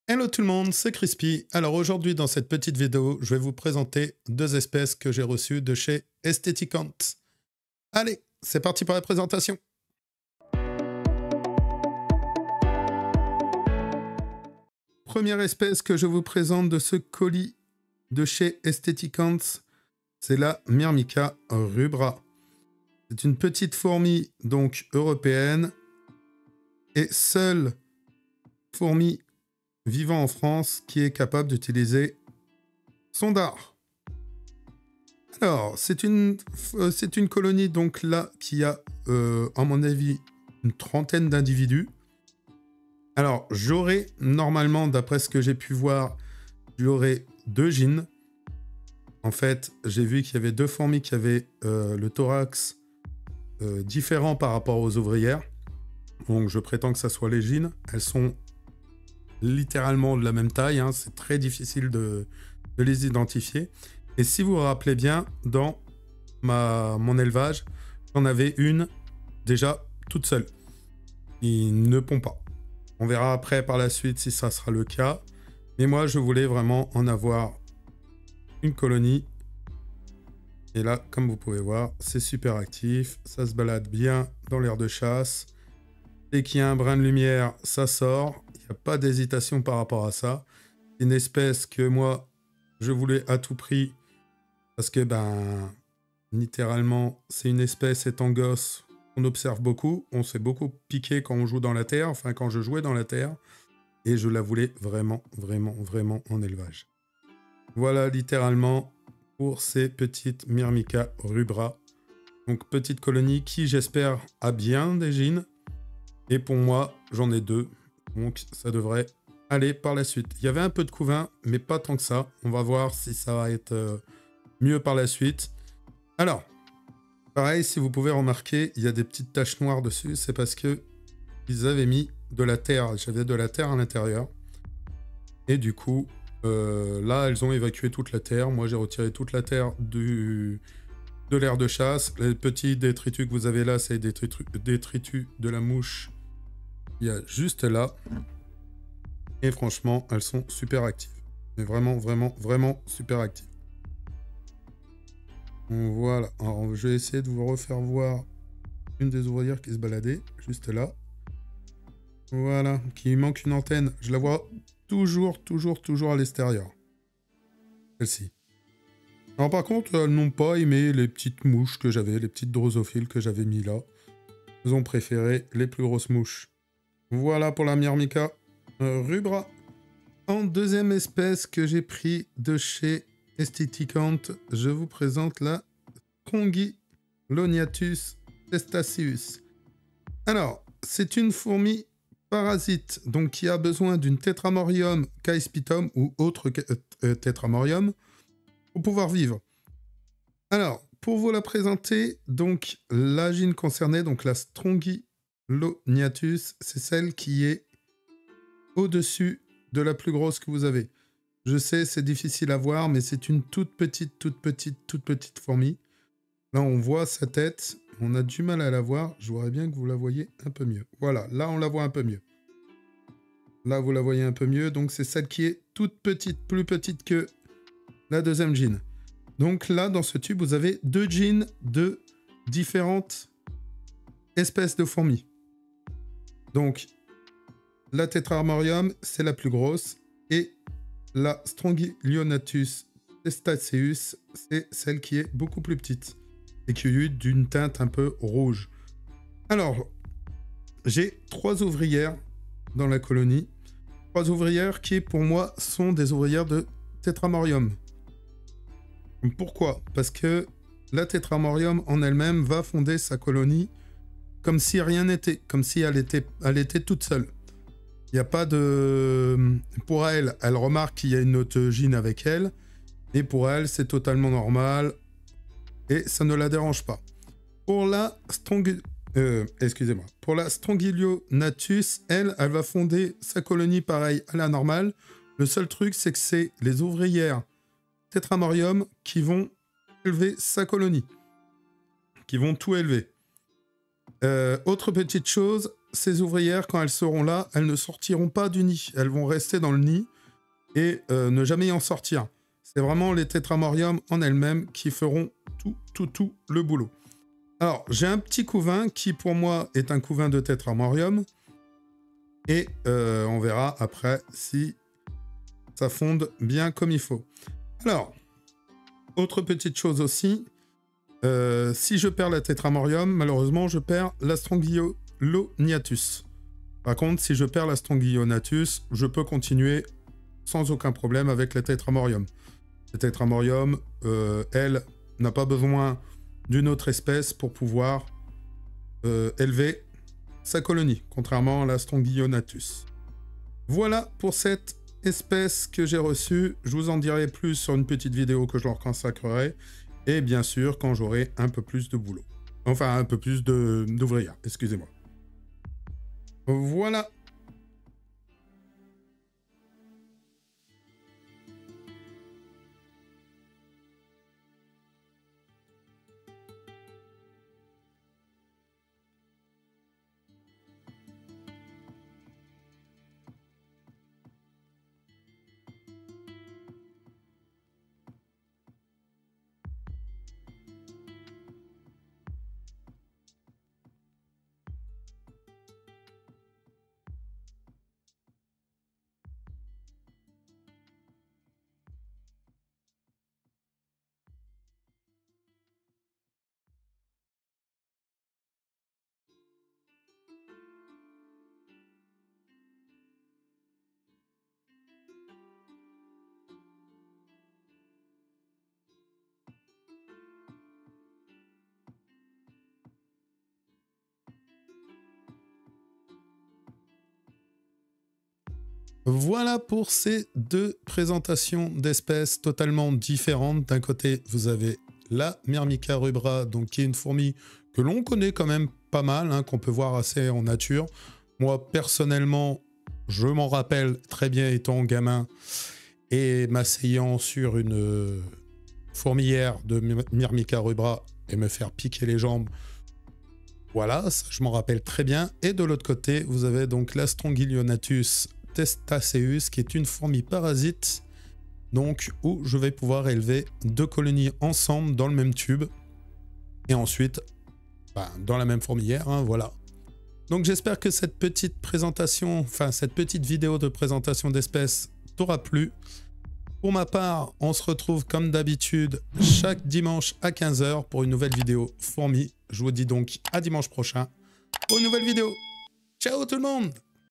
Hello tout le monde, c'est Crispy. Alors aujourd'hui dans cette petite vidéo, je vais vous présenter deux espèces que j'ai reçues de chez Aestheticant. Allez, c'est parti pour la présentation. Première espèce que je vous présente de ce colis de chez Aestheticant, c'est la Myrmica rubra. C'est une petite fourmi donc européenne et seule fourmi vivant en France qui est capable d'utiliser son dard. Alors, c'est une colonie donc là qui a, à mon avis, une trentaine d'individus. Alors, j'aurai normalement, d'après ce que j'ai pu voir, j'aurai deux gînes. En fait, j'ai vu qu'il y avait deux fourmis qui avaient le thorax différent par rapport aux ouvrières. Donc, je prétends que ça soit les gînes. Elles sont littéralement de la même taille, hein. C'est très difficile de les identifier. Et si vous vous rappelez bien, dans mon élevage, j'en avais une déjà toute seule. Il ne pond pas. On verra après par la suite si ça sera le cas. Mais moi, je voulais vraiment en avoir une colonie. Et là, comme vous pouvez voir, c'est super actif. Ça se balade bien dans l'air de chasse. Dès qu'il y a un brin de lumière, ça sort. Il n'y a pas d'hésitation par rapport à ça. C'est une espèce que moi, je voulais à tout prix. Parce que, littéralement, c'est une espèce étant gosse, on observe beaucoup. On s'est beaucoup piqué quand on joue dans la terre. Enfin, quand je jouais dans la terre. Et je la voulais vraiment, vraiment, vraiment en élevage. Voilà, littéralement, pour ces petites Myrmica rubra. Donc, petite colonie qui, j'espère, a bien des gînes. Et pour moi, j'en ai deux. Donc, ça devrait aller par la suite. Il y avait un peu de couvain, mais pas tant que ça. On va voir si ça va être mieux par la suite. Alors, pareil, si vous pouvez remarquer, il y a des petites taches noires dessus. C'est parce que ils avaient mis de la terre. J'avais de la terre à l'intérieur. Et du coup, là, elles ont évacué toute la terre. Moi, j'ai retiré toute la terre de l'air de chasse. Les petits détritus que vous avez là, c'est des détritus de la mouche. Il y a juste là. Et franchement, elles sont super actives. Mais vraiment, vraiment, vraiment super actives. Voilà. Alors, je vais essayer de vous refaire voir une des ouvrières qui se baladait, juste là. Voilà. Qui manque une antenne. Je la vois toujours à l'extérieur. Celle-ci. Alors, par contre, elles n'ont pas aimé les petites mouches que j'avais, les petites drosophiles que j'avais mis là. Elles ont préféré les plus grosses mouches. Voilà pour la Myrmica rubra. En deuxième espèce que j'ai pris de chez Aestheticant, je vous présente la Strongyloniatus testaceus. Alors, c'est une fourmi parasite, donc qui a besoin d'une Tetramorium caespitum ou autre Tetramorium pour pouvoir vivre. Alors, pour vous la présenter, donc la gîne concernée, donc la Strongyloniatus, c'est celle qui est au-dessus de la plus grosse que vous avez. Je sais, c'est difficile à voir, mais c'est une toute petite fourmi. Là, on voit sa tête. On a du mal à la voir. Je voudrais bien que vous la voyez un peu mieux. Voilà, là, on la voit un peu mieux. Là, vous la voyez un peu mieux. Donc, c'est celle qui est toute petite, plus petite que la deuxième gîne. Donc là, dans ce tube, vous avez deux gînes de différentes espèces de fourmis. Donc, la Tetramorium, c'est la plus grosse. Et la Strongylionatus testaceus, c'est celle qui est beaucoup plus petite. Et qui est d'une teinte un peu rouge. Alors, j'ai 3 ouvrières dans la colonie. 3 ouvrières qui, pour moi, sont des ouvrières de Tetramorium. Pourquoi? Parce que la Tetramorium en elle-même va fonder sa colonie comme si rien n'était, comme si elle était toute seule. Il n'y a pas de... Pour elle, elle remarque qu'il y a une autre gîne avec elle, et pour elle, c'est totalement normal, et ça ne la dérange pas. Pour la Strongylionatus, elle va fonder sa colonie pareil à la normale. Le seul truc, c'est que c'est les ouvrières Tetramorium qui vont élever sa colonie, qui vont tout élever. Autre petite chose, ces ouvrières, quand elles seront là, elles ne sortiront pas du nid. Elles vont rester dans le nid et ne jamais y en sortir. C'est vraiment les tétramoriums en elles-mêmes qui feront tout le boulot. Alors, j'ai un petit couvain qui, pour moi, est un couvain de tétramorium. Et on verra après si ça fonde bien comme il faut. Alors, autre petite chose aussi. Si je perds la tétramorium, malheureusement, je perds la Strongylonatus. Par contre, si je perds la Strongylonatus, je peux continuer sans aucun problème avec la tétramorium. La tétramorium, elle, n'a pas besoin d'une autre espèce pour pouvoir élever sa colonie, contrairement à la Strongylonatus. Voilà pour cette espèce que j'ai reçue. Je vous en dirai plus sur une petite vidéo que je leur consacrerai. Et bien sûr, quand j'aurai un peu plus de boulot. Enfin, un peu plus d'ouvrières, excusez-moi. Voilà. Voilà pour ces deux présentations d'espèces totalement différentes. D'un côté, vous avez la Myrmica rubra, donc qui est une fourmi que l'on connaît quand même pas mal, hein, qu'on peut voir assez en nature. Moi, personnellement, je m'en rappelle très bien étant gamin et m'asseyant sur une fourmilière de Myrmica rubra et me faire piquer les jambes. Voilà, ça, je m'en rappelle très bien. Et de l'autre côté, vous avez donc la Strongylonatus testaceus, qui est une fourmi parasite, donc où je vais pouvoir élever deux colonies ensemble dans le même tube, et ensuite dans la même fourmilière, hein, voilà. Donc j'espère que cette petite présentation, enfin cette petite vidéo de présentation d'espèces t'aura plu. Pour ma part, on se retrouve comme d'habitude chaque dimanche à 15 h pour une nouvelle vidéo fourmi. Je vous dis donc à dimanche prochain pour une nouvelle vidéo. Ciao tout le monde!